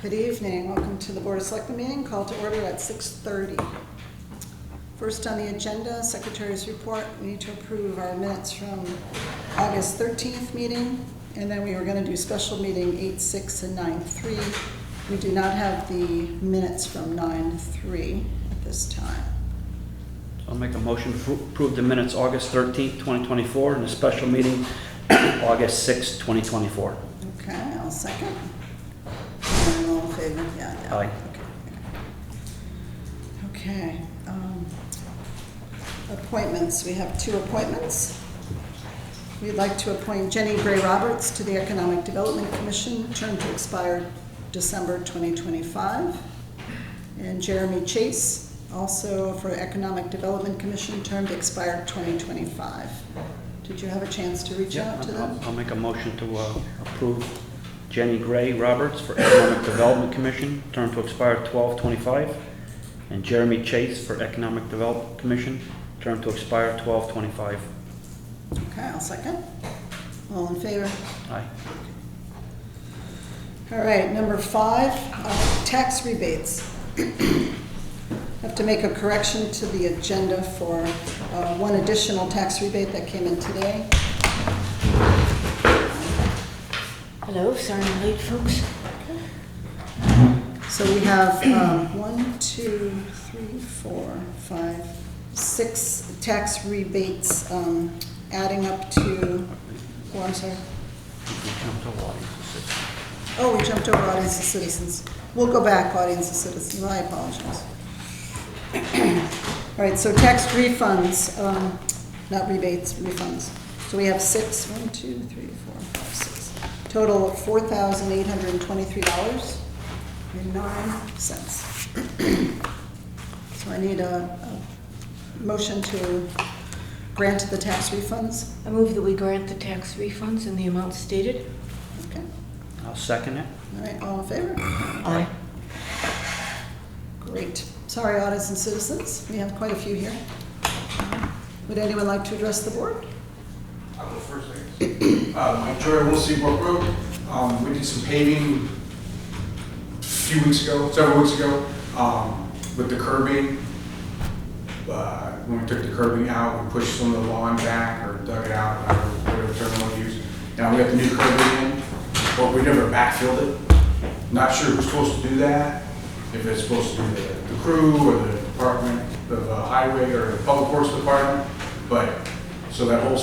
Good evening. Welcome to the Board of Selectmen meeting, called to order at 6:30. First on the agenda, Secretary's report. We need to approve our minutes from August 13th meeting, and then we were going to do special meeting 8/6 and 9/3. We do not have the minutes from 9/3 at this time. I'll make a motion to approve the minutes August 13th, 2024, and the special meeting August 6th, 2024. Okay, I'll second. And all in favor? Yeah. Aye. Okay. Appointments. We have two appointments. We'd like to appoint Jenny Gray Roberts to the Economic Development Commission, term to expire December 2025. And Jeremy Chase, also for Economic Development Commission, term to expire 2025. Did you have a chance to reach out to them? I'll make a motion to approve Jenny Gray Roberts for Economic Development Commission, term to expire 12/25, and Jeremy Chase for Economic Development Commission, term to expire 12/25. Okay, I'll second. All in favor? Aye. All right, number 5, tax rebates. Have to make a correction to the agenda for one additional tax rebate that came in today. Hello, sorry I'm late, folks. So we have 1, 2, 3, 4, 5, 6 tax rebates adding up to, oh, I'm sorry. Oh, we jumped over audience of citizens. We'll go back, audience of citizens. I apologize. All right, so tax refunds, not rebates, refunds. So we have 6, 1, 2, 3, 4, 5, 6. Total of $4,823.09. So I need a motion to grant the tax refunds. I move that we grant the tax refunds in the amount stated. Okay. I'll second it. All right, all in favor? Aye. Great. Sorry, audience and citizens, we have quite a few here. Would anyone like to address the board? I'll go first, I guess. Mike Troy, Will Seabrook Road. We did some paving several weeks ago, with the curbing. When we took the curbing out, we pushed some of the lawn back or dug it out, whatever term we want to use. Now we got the new curbing in, but we never backfilled it. Not sure who's supposed to do that, if it's supposed to be the crew or the Department of Highway or the Public Works Department, but so that whole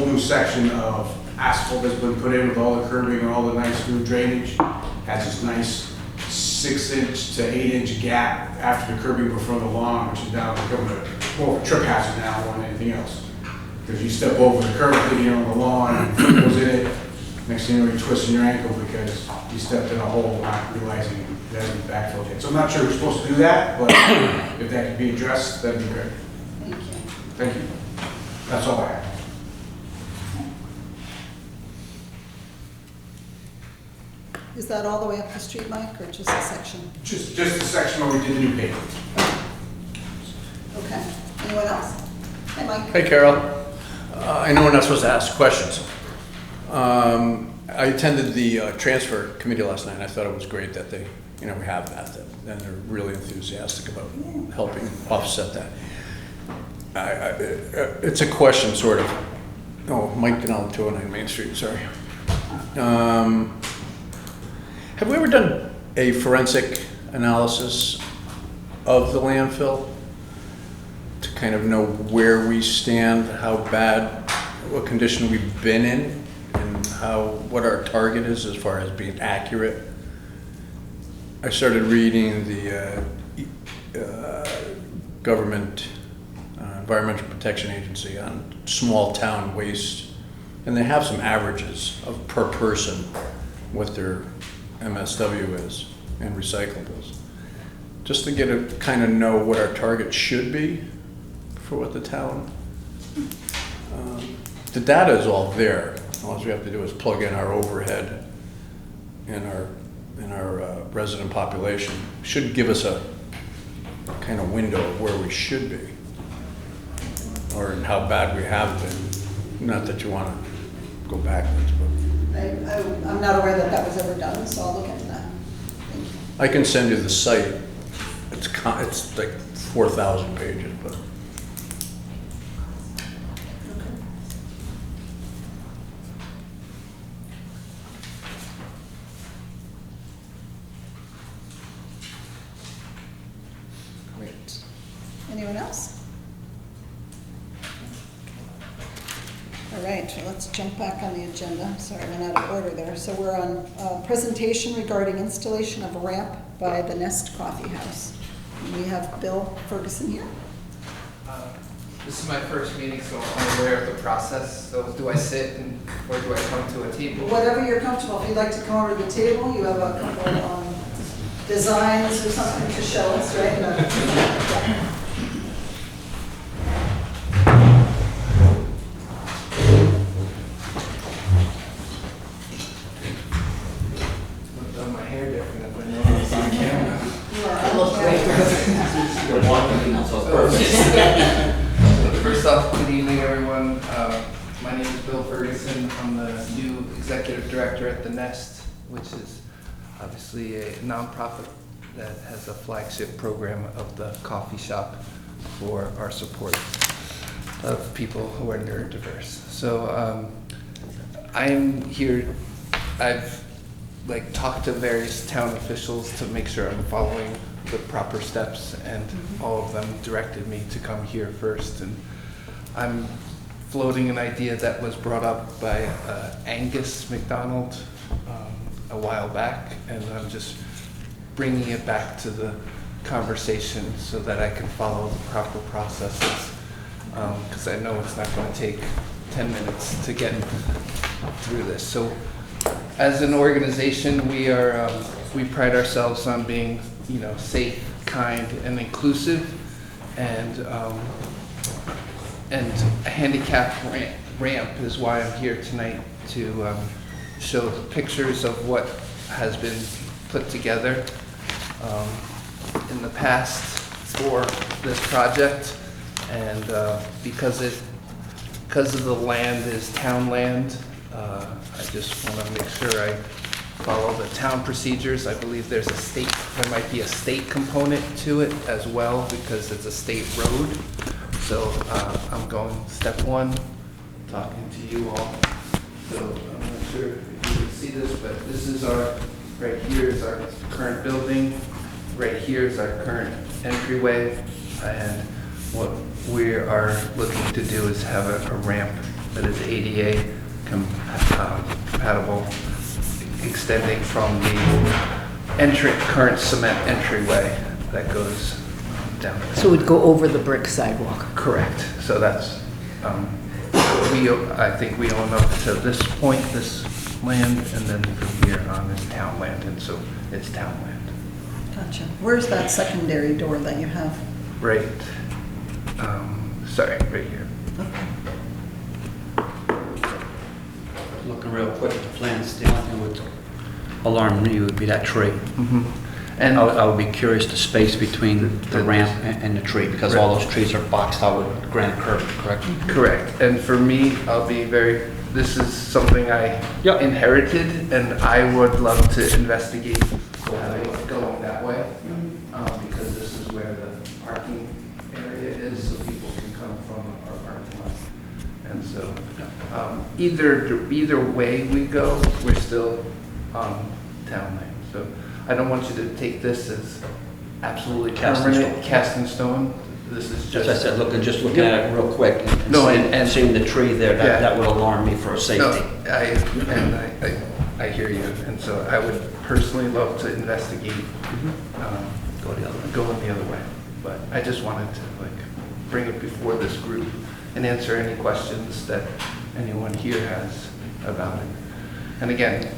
new section of asphalt that's been put in with all the curbing and all the nice new drainage has this nice 6-inch to 8-inch gap after the curbing before the lawn, which is now becoming more of a trip hazard now more than anything else. Because you step over the curb thinking on the lawn and foot goes in it, next thing you know you're twisting your ankle because you stepped in a hole not realizing that hasn't been backfilled yet. So I'm not sure we're supposed to do that, but if that could be addressed, that'd be great. Thank you. Thank you. That's all I have. Is that all the way up the street, Mike, or just a section? Just the section where we did the new pavement. Okay. Anyone else? Hey, Mike. Hey, Carol. I know we're not supposed to ask questions. I attended the transfer committee last night, and I thought it was great that they, we have that, and they're really enthusiastic about helping offset that. It's a question, sort of. Oh, Mike Donnell, 209 Main Street, sorry. Have we ever done a forensic analysis of the landfill to kind of know where we stand, how bad, what condition we've been in, and what our target is as far as being accurate? I started reading the government Environmental Protection Agency on small town waste, and they have some averages of per person what their MSW is and recyclables, just to get a kind of know what our target should be for what the town. The data is all there. All we have to do is plug in our overhead and our resident population. Should give us a kind of window of where we should be, or how bad we have been. Not that you want to go backwards, but I'm not aware that that was ever done, so I'll look into that. Thank you. I can send you the site. It's like 4,000 pages, but. Great. Anyone else? All right, well, let's jump back on the agenda. Sorry, I went out of order there. So we're on presentation regarding installation of a ramp by the Nest Coffee House. And we have Bill Ferguson here. This is my first meeting, so I'm aware of the process. So do I sit or do I come to a table? Whatever you're comfortable. If you'd like to come over to the table, you have a couple designs or something to show us, right? Yeah. I've done my hair different if I know it's on camera. You are on First off, good evening, everyone. My name is Bill Ferguson. I'm the new executive director at The Nest, which is obviously a nonprofit that has a flagship program of the coffee shop for our support of people who are neurodiverse. So I'm here, I've talked to various town officials to make sure I'm following the proper steps, and all of them directed me to come here first. And I'm floating an idea that was brought up by Angus McDonald a while back, and I'm just bringing it back to the conversation so that I can follow the proper processes, because I know it's not going to take 10 minutes to get through this. So as an organization, we pride ourselves on being, safe, kind, and inclusive, and a handicap ramp is why I'm here tonight, to show pictures of what has been put together in the past for this project, and because of the land is town land, I just want to make sure I follow the town procedures. I believe there might be a state component to it as well, because it's a state road. So I'm going step one, talking to you all. So I'm not sure if you can see this, but this is right here is our current building. Right here is our current entryway. And what we are looking to do is have a ramp that is ADA compatible, extending from the current cement entryway that goes down. So it would go over the brick sidewalk? Correct. So that's, I think we own up to this point, this land, and then from here on is town land, and so it's town land. Gotcha. Where's that secondary door that you have? Right, right here. Looking real quick at the plans, the only thing that would alarm me would be that tree. And I would be curious the space between the ramp and the tree, because all those trees are boxed out with granite curb, correct? correct. And for me, this is something I inherited, and I would love to investigate going that way, because this is where the parking area is, so people can come from our parking lot. And so either way we go, we're still on town land. So I don't want you to take this as absolutely Cast in permanent, stone. cast in stone. This is just. As I said, looking at it real quick and No, seeing, and seeing the tree there, Yeah. that would alarm me for safety. No, I hear you, and so I would personally love to investigate Go the other way. going the other way. But I just wanted to bring it before this group and answer any questions that anyone here has about it. And again,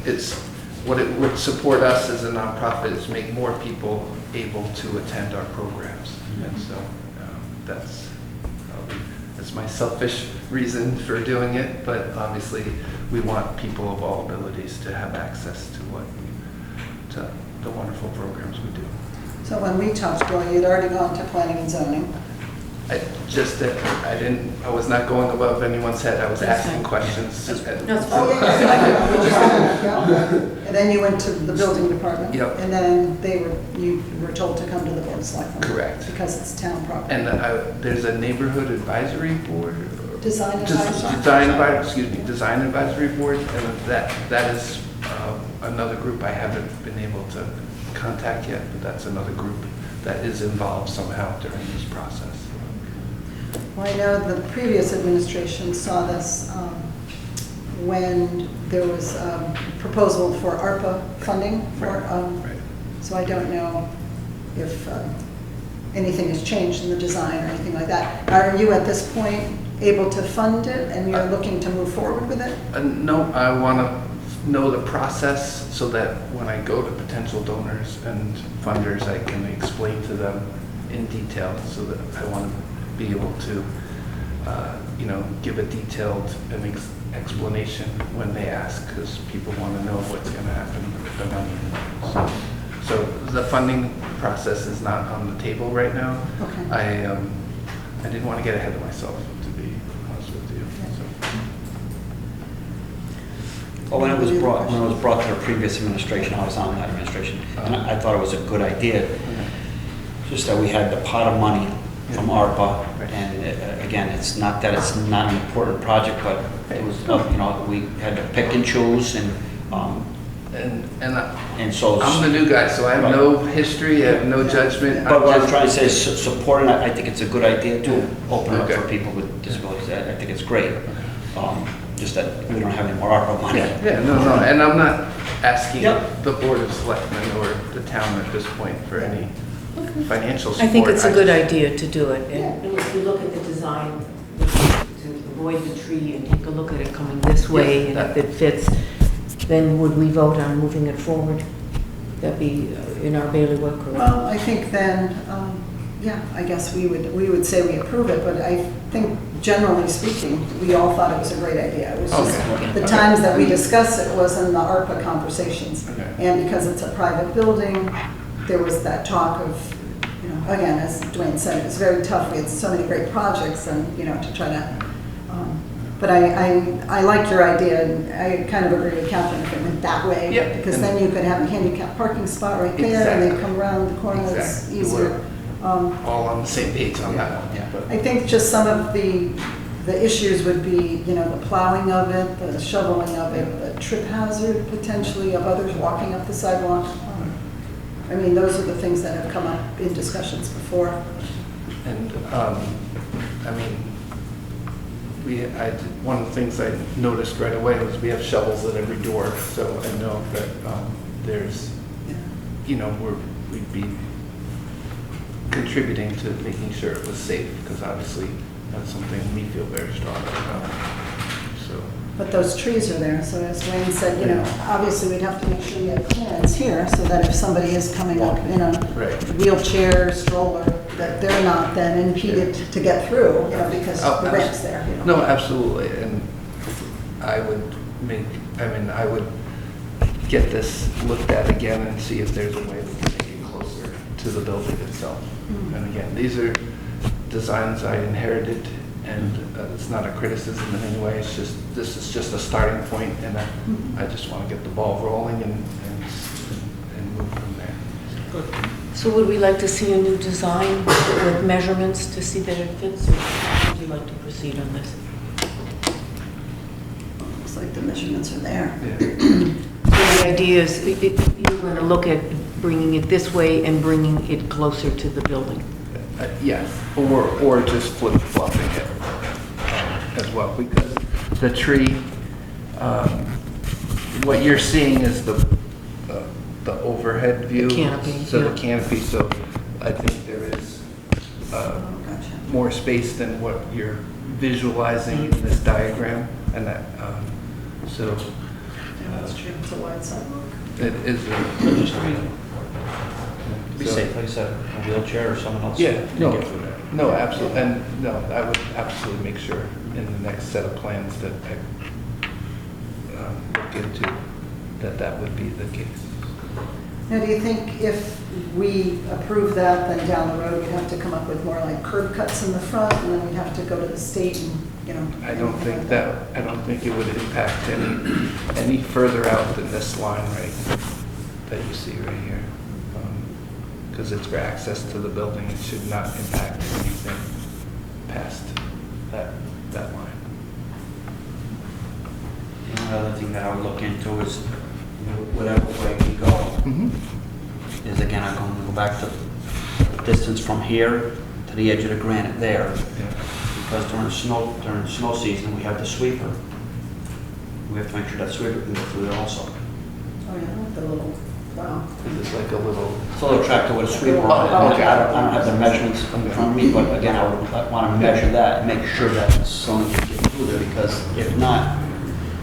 what it would support us as a nonprofit is make more people able to attend our programs. And so that's my selfish reason for doing it, but obviously we want people of all abilities to have access to the wonderful programs we do. So when we talked, Bill, you'd already gone to planning and zoning. I was not going above anyone's head, I was That's asking fine. questions. No, it's Oh, fine. yeah. And then you went to the building department? Yep. And then you were told to come to the board of selectmen? Correct. Because it's town property? And there's a neighborhood advisory board? Design advisory? Design advisory board, and that is another group I haven't been able to contact yet, but that's another group that is involved somehow during this process. Well, I know the previous administration saw this when there was a proposal for ARPA funding for, Right. so I don't know if anything has changed in the design or anything like that. Are you at this point able to fund it and you're looking to move forward with it? No, I want to know the process so that when I go to potential donors and funders, I can explain to them in detail, so that I want to be able to, give a detailed explanation when they ask, because people want to know what's going to happen with the money. So the funding process is not on the table right now. Okay. I didn't want to get ahead of myself, to be honest with you. Well, when it was brought to the previous administration, I was on that administration, and I thought it was a good idea. Just that we had the pot of money from ARPA, and again, it's not that it's not an important project, but it was, we had to pick and choose, and so. I'm the new guy, so I have no history, I have no judgment. But what I'm trying to say is support, and I think it's a good idea to open it up Okay. for people with disabilities. I think it's great. Just that we don't have any more ARPA money. No, and I'm not asking Yep. the Board of Selectmen or the town at this point for any financial I support. think it's a good idea to do it. Yeah. And if you look at the design, to avoid the tree and take a look at it coming this way, and if it fits, then would we vote on moving it forward? That'd be in our bailiwick, or? Well, I think then, I guess we would say we approve it, but I think generally speaking, we all thought it was a great idea. It was just Okay. the times that we discussed it was in the ARPA conversations. Okay. And because it's a private building, there was that talk of, again, as Dwayne said, it was very tough. We had so many great projects and, to try to, but I like your idea, and I kind of agree with Catherine if it went that way. Yep. Because then you could have a handicap parking spot right there, and they Exactly. come around the corner, it's Exactly. easier. All on the same page on that one. Yeah. But- I think just some of the issues would be, the plowing of it, the shoveling of it, the trip hazard potentially of others walking up the sidewalk. Those are the things that have come up in discussions before. And, one of the things I noticed right away was we have shovels at every door, so I know that there's, we'd be contributing to making sure it was safe, because obviously that's something we feel very strongly about. So, But those trees are there, so as Dwayne said, obviously we'd have to make sure we have clearance here, so that if somebody is coming up in a right. wheelchair, stroller, that they're not then impeded to get through, because Oh, the ramp's there. No, absolutely, and I would get this looked at again and see if there's a way we can make it closer to the building itself. Mm. And again, these are designs I inherited, and it's not a criticism in any way, this is just a starting point, and I just want to get the ball rolling and move from there. So would we like to see a new design with measurements to see that it fits, or would you like to proceed on this? Looks like the measurements are there. Yeah. So the idea is, you're going to look at bringing it this way and bringing it closer to the building. Yes, or just flip-flopping it as well, because the tree, what you're seeing is the overhead view. The canopy, So yeah. the canopy, so I think there is Oh, gotcha. more space than what you're visualizing in this diagram, and that, so Yeah, that's true, it's a wide sidewalk. it is. Just to be So- safe, like I said, a wheelchair or someone else. Yeah, can no, get through there. no, absolutely, and no, I would absolutely make sure in the next set of plans that I look into that would be the case. Now, do you think if we approve that, then down the road, we'd have to come up with more like curb cuts in the front, and then we'd have to go to the state and, you know? I don't anything think like that, I don't think it would impact any further out than this line right, that you see right here. Because it's for access to the building, it should not impact anything past that line. The only other thing that I would look into is, whatever way we go, Mm-hmm. is again, I'm going to go back to the distance from here to the edge of the granite there. Yeah. Because during the snow season, we have the sweeper. We have to make sure that sweeper can go through there also. Oh, yeah, with the little, wow. This is like a little, It's a little tractor with a sweeper on it. Oh, okay. I don't have the measurements in front of me, but again, I would want to measure that and make sure that someone can get through there, because if not,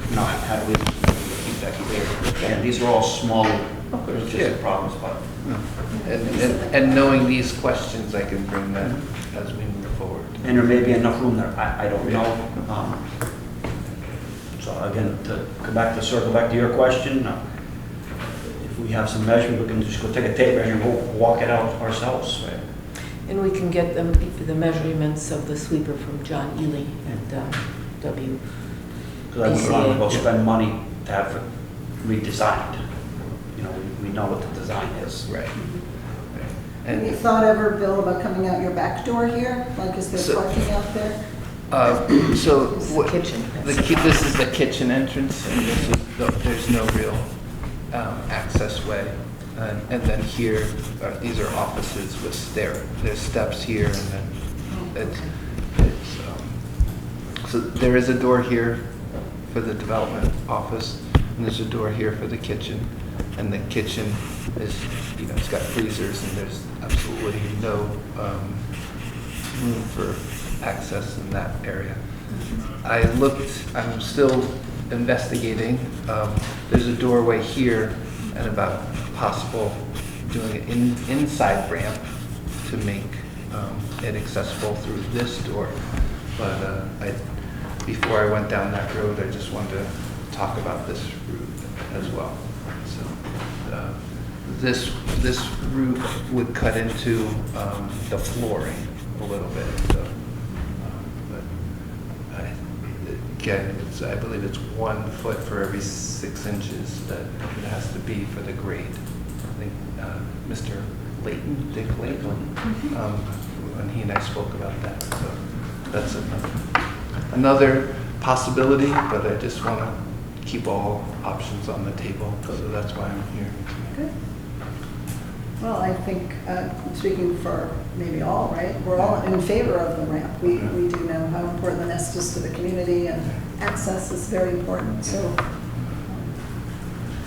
you know, how do we keep that clear? And these are all small, logistic problems, but and knowing these questions, I can bring that as we move forward. and there may be enough room there, I don't know. So again, circle back to your question, if we have some measurement, we can just go take a tape measure and go walk it out ourselves. Right? And we can get the measurements of the sweeper from John Ely at W. Because I wouldn't want to go spend money to have it redesigned. You know, we know what the design is. Right. Have you And thought ever, Bill, about coming out your back door here? Like, is there So- parking out there? so This is the what, kitchen. this is the kitchen entrance, and there's no real access way. And then here, these are offices with there's steps here, and then so there is a door here for the development office, and there's a door here for the kitchen. And the kitchen is, you know, it's got freezers, and there's absolutely no room for access in that area. I'm still investigating. There's a doorway here and about possible doing an inside ramp to make it accessible through this door. But before I went down that road, I just wanted to talk about this route as well. So this route would cut into the flooring a little bit. So, again, I believe it's 1 foot for every 6 inches that it has to be for the grade. I think Mr. Layton, Dick Layton, when he and I spoke about that. So that's another possibility, but I just want to keep all options on the table. So that's why I'm here. Good. Well, I think, speaking for maybe all, right, we're all in favor of the ramp. We do know how important the nest is to the community, and access is very important. So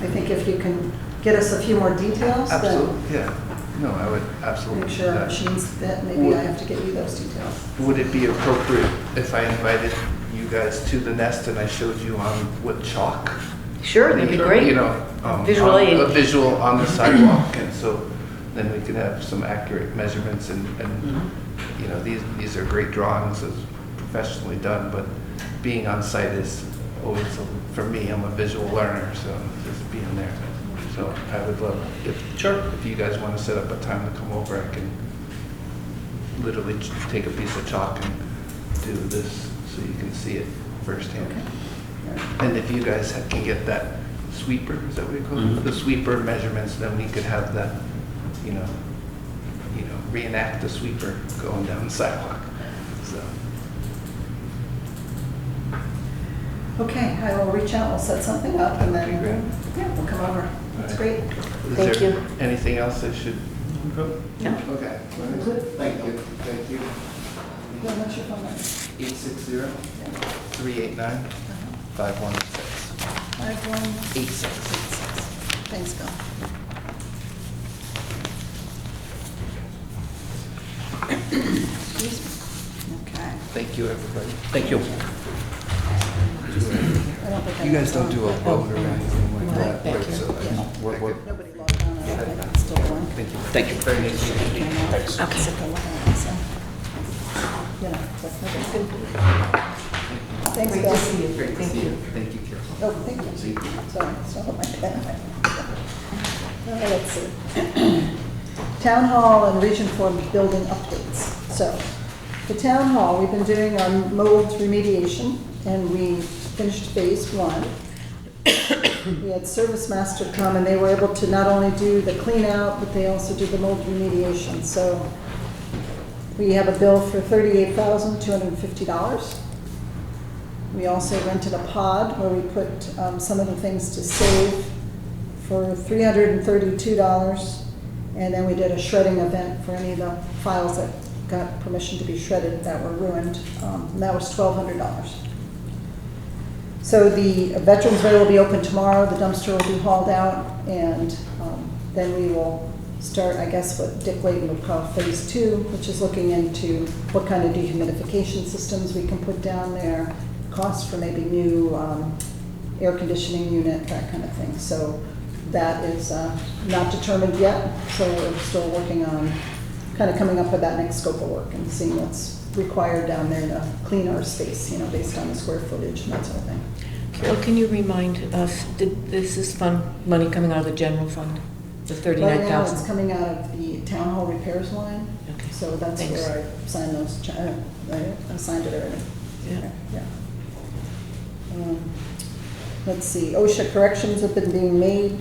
I think if you can get us a few more details, then Absolutely, yeah. No, I would absolutely make do sure our that. machines fit. Maybe I have to get you those details. Would it be appropriate if I invited you guys to the nest and I showed you with chalk? Sure, that'd be great. You know, Visual aid. a visual on the sidewalk, and so then we could have some accurate measurements, and you know, these are great drawings, as professionally done, but being on site is always, for me, I'm a visual learner, so just being there. So I would love, if you guys want to set up a time to come over, I can literally take a piece of chalk and do this so you can see it firsthand. And if you guys can get that sweeper, is that what you call it? The sweeper measurements, then we could have that, you know, reenact the sweeper going down the sidewalk. So, Okay, I will reach out, we'll set something up, and That'd be then, great. yeah, we'll come over. That's All great. is Thank there you. anything else I should? No. Okay. Thank you. Thank you. Bill, what's your phone number? 860-389-5186. 5186. Thanks, Bill. Excuse me. Okay. Thank you, everybody. Thank you. I don't think I You guys have don't do a phone. vote or anything like that? Back right? here. So, Yeah. We're- Nobody logged on, I don't think it's still on. Thank you. Thank you. Very nice to meet you. Okay. You know, but nobody's Thanks, Great Bill. to see you. Great to Thank see you. you. Thank you, Carol. Oh, thank you. Sorry, still have my pen. Let's see. Town Hall and Region 4 building updates. So, the Town Hall, we've been doing our mold remediation, and we finished phase 1. We had Service Master come, and they were able to not only do the clean out, but they also did the mold remediation. So, we have a bill for $38,250. We also rented a pod where we put some of the things to save for $332. And then we did a shredding event for any of the files that got permission to be shredded that were ruined. And that was $1,200. So the Veterans Way will be open tomorrow. The dumpster will be hauled out. And then we will start, I guess, what Dick Layton would call phase 2, which is looking into what kind of dehumidification systems we can put down there, cost for maybe new air conditioning unit, that kind of thing. So that is not determined yet, so we're still working on kind of coming up with that next scope of work and seeing what's required down there to clean our space, based on the square footage and that sort of thing. Carol, can you remind us, this is money coming out of the general fund, the Right now, it's 39,000? coming out of the town hall repairs line, Okay. so that's Thanks. where I signed those, I signed it already. Yeah. Yeah. Let's see, OSHA corrections have been being made,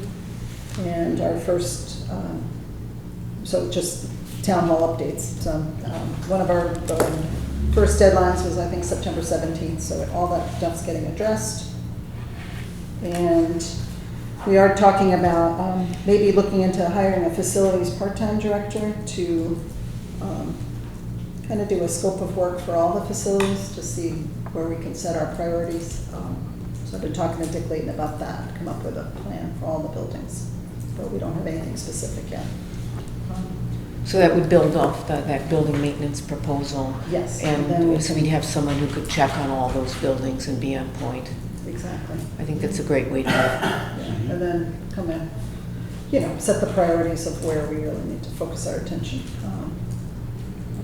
and our first, so just town hall updates. So one of our first deadlines was, I think, September 17th, so all that stuff's getting addressed. And we are talking about maybe looking into hiring a facilities part-time director to kind of do a scope of work for all the facilities to see where we can set our priorities. So I've been talking to Dick Layton about that, to come up with a plan for all the buildings, but we don't have anything specific yet. So that would build off that building maintenance proposal? Yes, and then we And so can- we'd have someone who could check on all those buildings and be on point. Exactly. I think that's a great way to go. Yeah, and then come in, set the priorities of where we really need to focus our attention.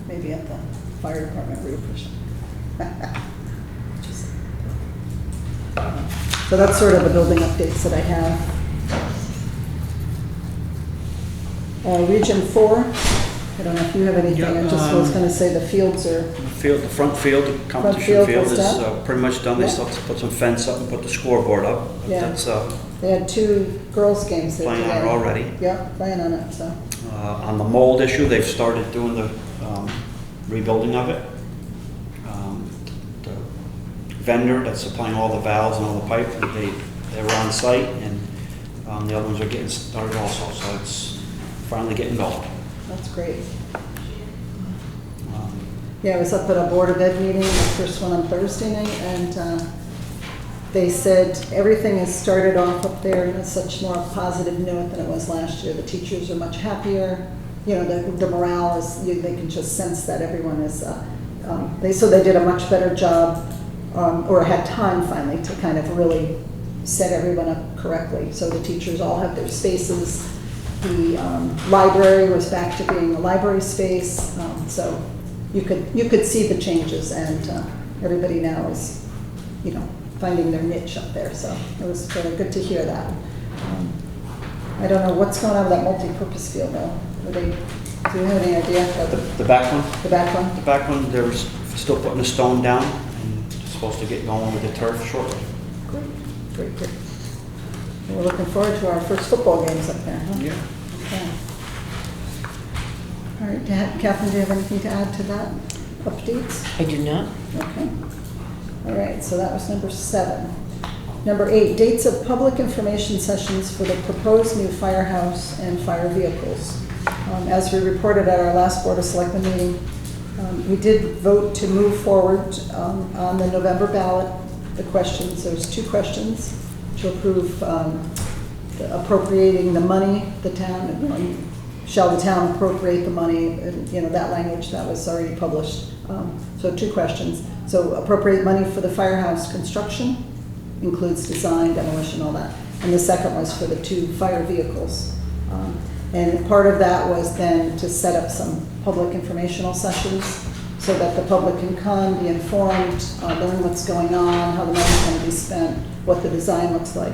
Maybe at the fire department roof or something. So that's sort of the building updates that I have. Region 4, I don't know if you have anything, I just was gonna say the fields are, The front field, the competition field field was is done? pretty much done. They Yeah. still have to put some fence up and put the scoreboard up. But Yeah. that's they had 2 girls' games there playing today. on it already. Yeah, playing on it, so, On the mold issue, they've started doing the rebuilding of it. The vendor that's supplying all the valves and all the pipe, they were on site, and the other ones are getting started also, so it's finally getting going. that's great. Um, Yeah, I was up at a Board of Ed meeting, the first one on Thursday night, and they said everything has started off up there in a such more positive note than it was last year. The teachers are much happier. The morale is, they can just sense that everyone is, they did a much better job, or had time finally to kind of really set everyone up correctly. So the teachers all have their spaces. The library was back to being a library space, so you could see the changes, and everybody now is, finding their niche up there. So it was really good to hear that. I don't know what's going on with that multi-purpose field though. Do you have any idea? The back one? The back one? The back one, they're still putting the stone down, and supposed to get going with the turf shortly. Great. We're looking forward to our first football games up there, huh? Yeah. Okay. All right, Catherine, do you have anything to add to that? Updates? I do not. Okay. All right, so that was number 7. Number 8, dates of public information sessions for the proposed new firehouse and fire vehicles. As we reported at our last Board of Selectmen meeting, we did vote to move forward on the November ballot. The questions, there's 2 questions to approve appropriating the money, the town, shall the town appropriate the money, and, that language that was already published. So 2 questions. So appropriate money for the firehouse construction, includes design, demolition, all that. And the second was for the 2 fire vehicles. And part of that was then to set up some public informational sessions so that the public can come, be informed, learn what's going on, how the money's going to be spent, what the design looks like.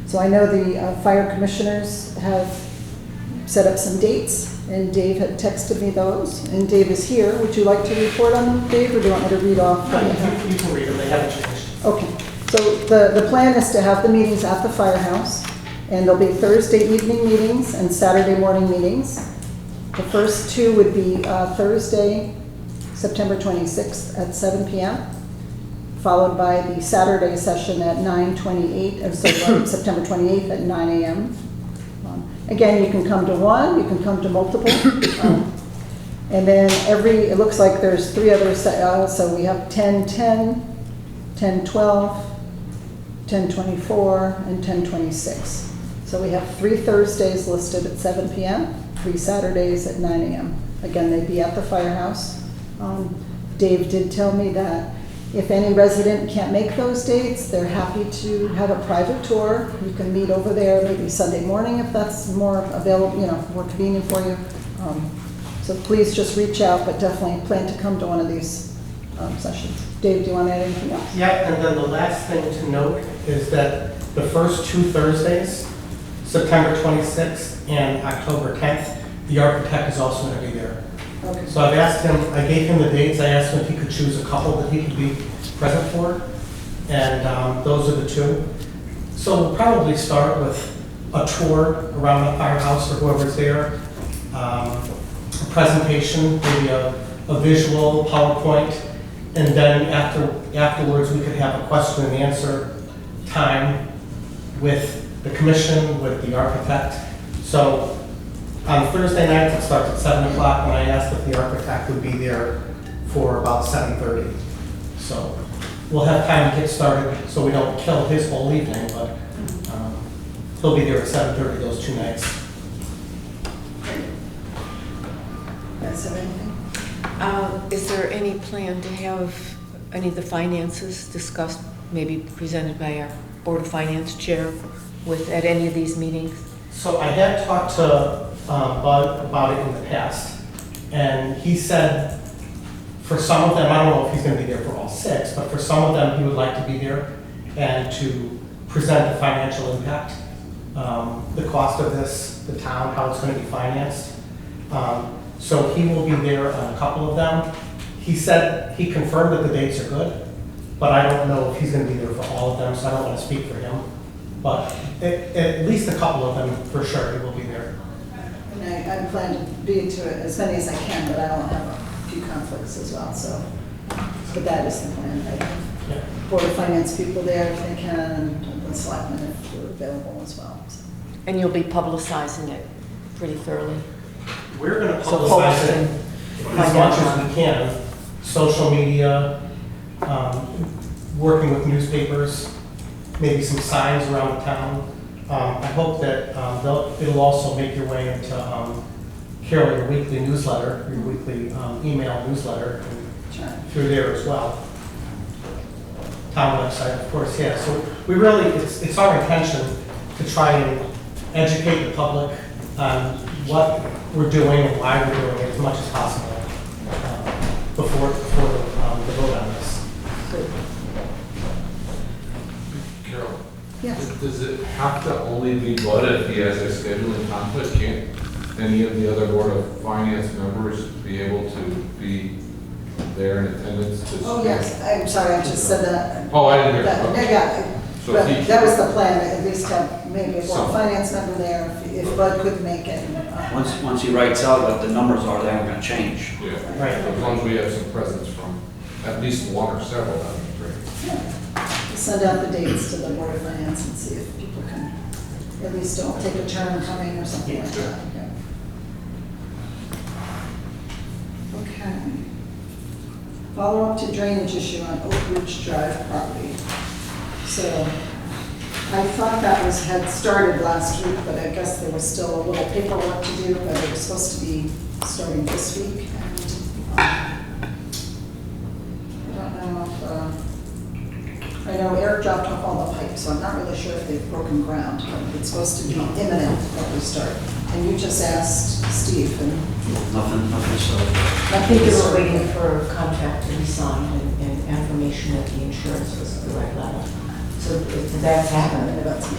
So So I know the fire commissioners have set up some dates, and Dave had texted me those, and Dave is here. Would you like to report on them, Dave, or do you want me to read off? No, you can read them, they haven't changed. Okay, so the plan is to have the meetings at the firehouse, and there'll be Thursday evening meetings and Saturday morning meetings. The first two would be Thursday, September 26th at 7 p.m., followed by the Saturday session at 9/28, September 28th at 9 a.m. Again, you can come to one, you can come to multiple. And then it looks like there's three other, so we have 10/10, 10/12, 10/24, and 10/26. So we have 3 Thursdays listed at 7 p.m., 3 Saturdays at 9 a.m. Again, they'd be at the firehouse. Dave did tell me that if any resident can't make those dates, they're happy to have a private tour. You can meet over there maybe Sunday morning if that's more available, more convenient for you. So please just reach out, but definitely plan to come to one of these sessions. Dave, do you want to add anything else? Yeah, and then the last thing to note is that the first 2 Thursdays, September 26th and October 10th, the architect is also going to be there. Okay. So I gave him the dates, I asked him if he could choose a couple that he could be present for, and those are the 2. So we'll probably start with a tour around the firehouse for whoever's there, a presentation, maybe a visual PowerPoint, and then afterwards we could have a question and answer time with the commission, with the architect. So on Thursday night, it starts at 7 o'clock, and I asked if the architect would be there for about 7:30. So we'll have time to get started, so we don't kill his whole evening, but he'll be there at 7:30 those 2 nights. Guys have anything? Is there any plan to have any of the finances discussed, maybe presented by our Board of Finance Chair at any of these meetings? So I had talked to Bud about it in the past, and he said for some of them, I don't know if he's going to be there for all 6, but for some of them, he would like to be there and to present the financial impact, the cost of this, the town, how it's going to be financed. So he will be there on a couple of them. He said, he confirmed that the dates are good, but I don't know if he's going to be there for all of them, so I don't want to speak for him. But at least a couple of them, for sure, he will be there. And I plan to be to it as many as I can, but I don't have a few conflicts as well, so. But that is the plan. I have Yeah. Board of Finance people there if they can, and the selectmen if they're available as well. So. And you'll be publicizing it pretty thoroughly? We're going to So publicize folks it can as find much out. as we can. Social media, working with newspapers, maybe some signs around the town. I hope that it'll also make your way into Carol, your weekly newsletter, your weekly email newsletter, and Sure. through there as well. Town website, of course, yeah. So we really, it's our intention to try and educate the public on what we're doing and why we're doing it as much as possible before the vote on this. Good. Carol, Yes. does it have to only be Bud if he has a scheduling conflict? Can't any of the other Board of Finance members be able to be there in attendance? Oh, yes. I'm sorry, I just said that. Oh, I didn't hear. That, Okay. yeah, So but he- that was the plan, at least have maybe a Board of Some. Finance member there if Bud couldn't make it. Once he writes out what the numbers are, they aren't gonna change. Yeah, Right. as long as we have some presence from at least one or several, that'd be great. Send out the dates to the Board of Finance and see if people can at least don't take a turn coming or something like that. Yeah. Okay. Follow up to drainage issue on Oak Ridge Drive property. So I thought that had started last week, but I guess there was still a little paperwork to do, but it was supposed to be starting this week. And I don't know if, I know Eric dropped off all the pipes, so I'm not really sure if they've broken ground, but it's supposed to be imminent that we start. And you just asked Steve, and Nothing, so. I think they were waiting for a contract to be signed and affirmation that the insurance was the right level. So if that's happened, that's me.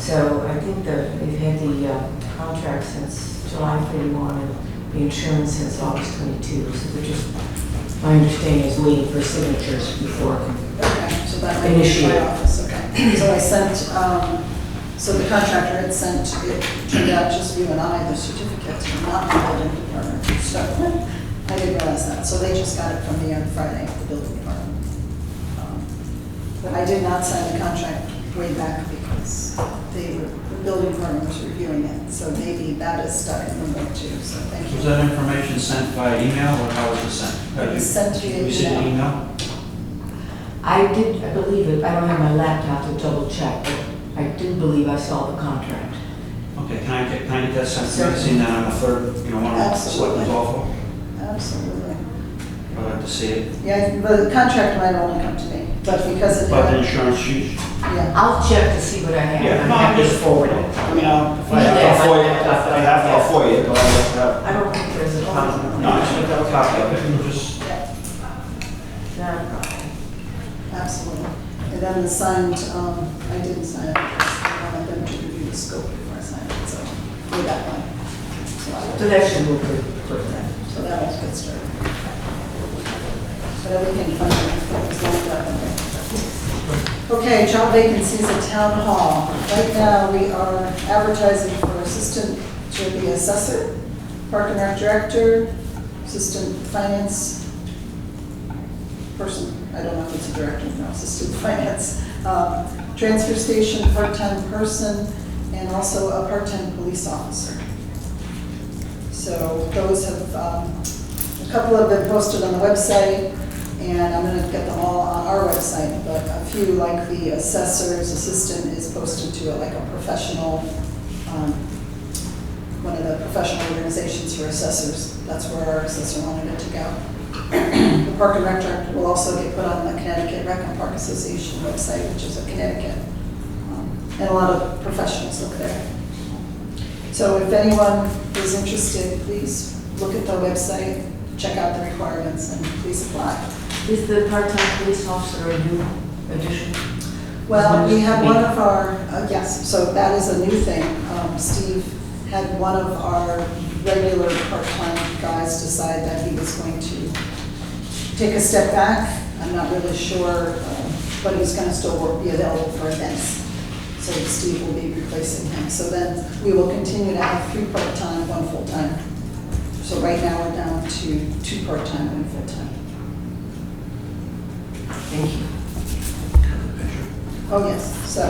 So I think that they've had the contract since July 31 and the insurance since August 22. So they're just, my understanding is waiting for signatures before. Okay, so that might be Initiate. my office, okay. So I sent, so the contractor had sent, it turned out just you and I, the certificate, not the building department. So I didn't realize that. So they just got it from me on Friday, the building department. But I did not sign the contract way back because the building department was reviewing it. So maybe that is stuck in the book too, so thank Was you. that information sent by email or how was it sent? It was sent via You sent an email. email? I believe it, I don't have my laptop to double check, but I do believe I saw the contract. Okay, can I get that sent to me? I've seen that on the third, one of the Absolutely. selectmen's awful. Absolutely. I'd like to see it. Yeah, but the contract might only come to me, but because it But the had, insurance sheet. yeah. I'll check to see what I have. Yeah, I'm no, I'm happy to just forward it. I mean, if I Yeah, have for you, I- I have all for you, but I'll have. I don't think there's a problem. No, I just got a copy of it, and just, Not a problem. Absolutely. And then the signed, I didn't sign it because I wanted them to review the scope before I signed it, so we got one. So I- So that should move pretty quickly. So that was good start. But everything funded was lined up. Okay, job vacancies at Town Hall. Right now, we are advertising for assistant to the assessor, park and rec director, assistant finance person, I don't know if it's a director, no, assistant finance, transfer station part-time person, and also a part-time police officer. So those have, a couple have been posted on the website, and I'm gonna get them all on our website, but a few, like the assessor's assistant, is posted to like a professional, one of the professional organizations for assessors. That's where our assessor wanted it to go. The Park and Rec Director will also get put on the Connecticut Rec and Park Association website, which is a Connecticut, and a lot of professionals look there. So if anyone is interested, please look at the website, check out the requirements, and please apply. Is the part-time police officer a new addition? Well, we had one of our, yes, so that is a new thing. Steve had one of our regular part-time guys decide that he was going to take a step back. I'm not really sure, but he's going to still be available for events. So Steve will be replacing him. So then we will continue to have 3 part-time, 1 full-time. So right now we're down to 2 part-time, 1 full-time. Thank you. Oh, yes, so I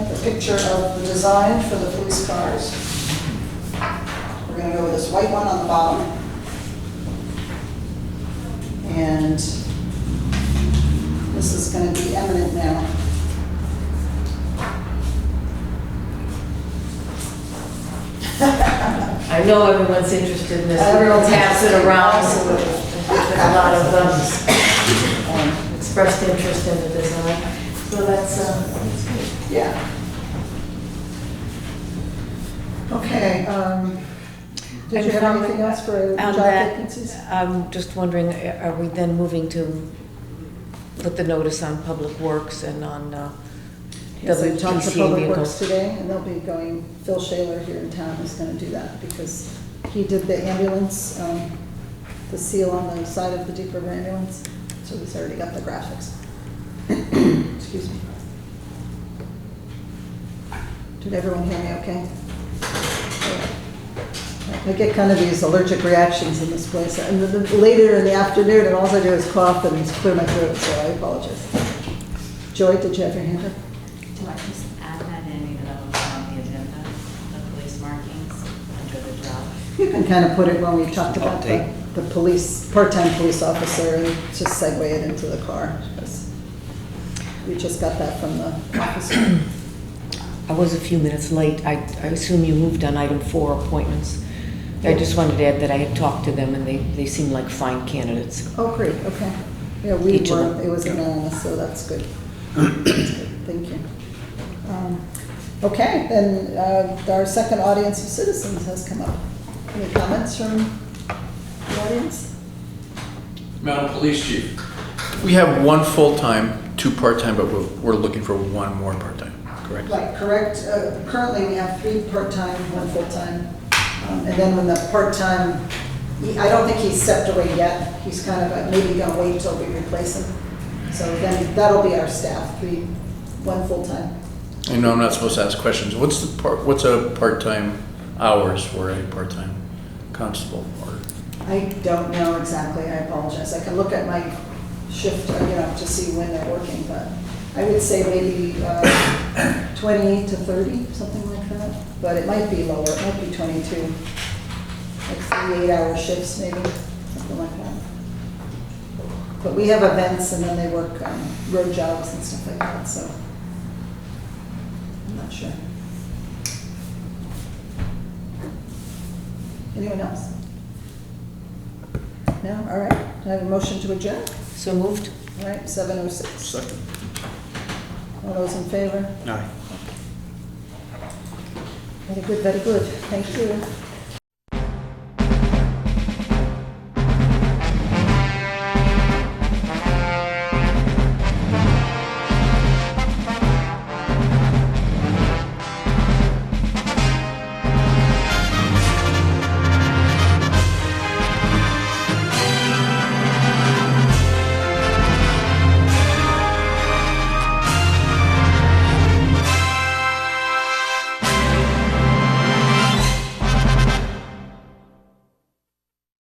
have a picture of the design for the police cars. We're gonna go with this white one on the bottom. And this is gonna be eminent now. I know everyone's interested in this. Everyone's Pass it interested. around. Absolutely. There's a lot of expressed interest in the design. So that's good. Yeah. Okay, did you have And anything else for on job that, vacancies? I'm just wondering, are we then moving to put the notice on Public Works and on Yes, I talked to WTC Public vehicles? Works today, and they'll be going, Phil Shaler here in town is gonna do that, because he did the ambulance, the seal on the side of the Deep River ambulance, so he's already got the graphics. Excuse me. Did everyone hear me okay? I get kind of these allergic reactions in this place, and then later in the afternoon, and all I do is cough and clear my throat, so I apologize. Joy, did you have your hand up? Do I just add that in, even though it's on the agenda, the police markings under the job? You can kind of put it when we talked about the police, part-time police officer, and just segue it into the car, because we just got that from the officer. I was a few minutes late. I assume you moved on item 4, appointments. I just wanted to add that I had talked to them and they seem like fine candidates. Oh, great, okay. Yeah, we Each of were, them. it was anonymous, so that's good. That's good, thank you. Okay, then our second audience of citizens has come up. Any comments from the audience? Madam Police Chief, we have 1 full-time, 2 part-time, but we're looking for 1 more part-time, correct? correct? Right, correct. Currently, we have 3 part-time, 1 full-time. And then when the part-time, I don't think he's stepped away yet. He's kind of maybe gonna wait till we replace him. So then that'll be our staff, 3, 1 full-time. I know I'm not supposed to ask questions. What's a part-time hours for a part-time constable? Or I don't know exactly, I apologize. I can look at my shift, to see when they're working, but I would say maybe 20 to 30, something like that. But it might be lower, it might be 22. Like 3 8-hour shifts maybe, something like that. But we have events and then they work road jobs and stuff like that, so I'm not sure. Anyone else? No? All right. I have a motion to adjourn. So moved? All right, 7:06. Second. All those in favor? Aye. Very good, very good. Thank you.